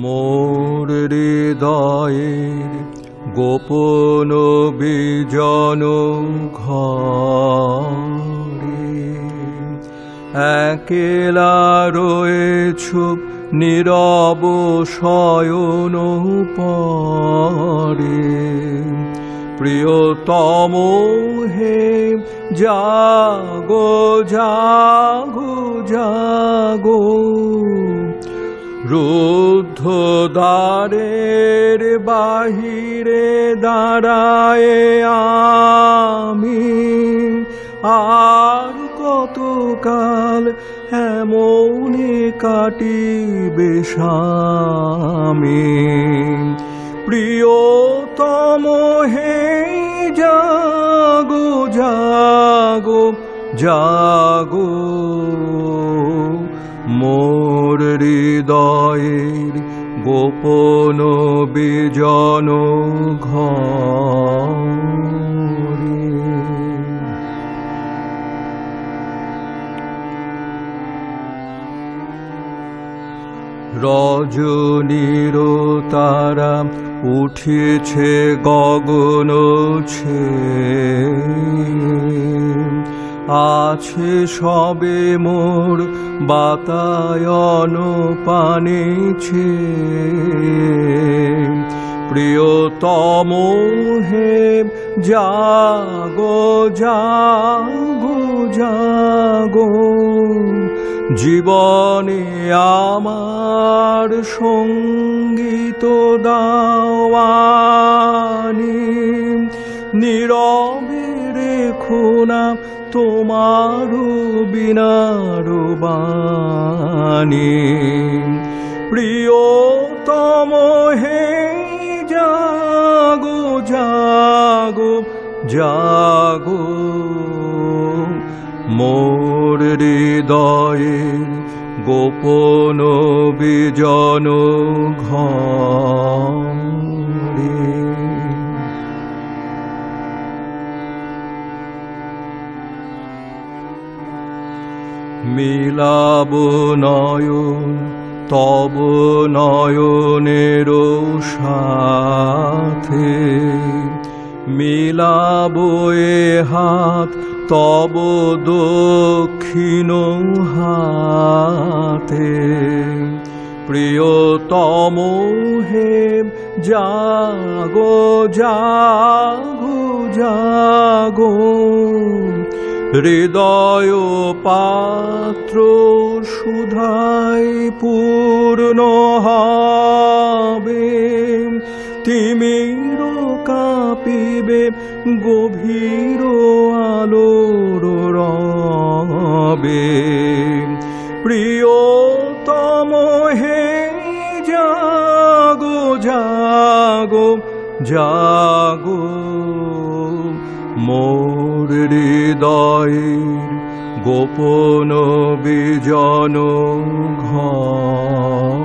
মোর হৃদয়ের গোপন বিজন ঘরে একেলা রয়েছ নীরব শয়ন পরে। প্রিয়তম হে জাগো জাগো জাগো, রুদ্ধ দ্বারের বাহিরে দাঁড়ায় আমি। আর কতকাল এমনি কাটিবে স্বামী। প্রিয়তম হে জাগো জাগো জাগো, মোর হৃদয়ের গোপন বিজন ঘরে। রজনীর তারা উঠেছে গগন ছেয়ে, আছে সবে মোর বাতায়ন পানেছে। প্রিয়তম হে জাগো জাগো জাগো, জীবনে আমার সঙ্গীত দাওয়ানি। নীরবে রেখো না তোমার বিনার বাণী। প্রিয়তম হে জাগো জাগো জাগো, মোর হৃদয়ের গোপন বিজন ঘরে। মিলাব নয়ন তব নয়নের সাথে, মিলাব এ হাত তব দক্ষিণ হাতে। প্রিয়তম হে জাগো জাগো জাগো, হৃদয় পাত্র সুধায় পূর্ণ হবে। তিমির কাঁপিবে গভীর আলোর রবে। প্রিয়তম হে জাগো জাগো জাগো, মোর হৃদয়ের গোপন বিজন ঘরে।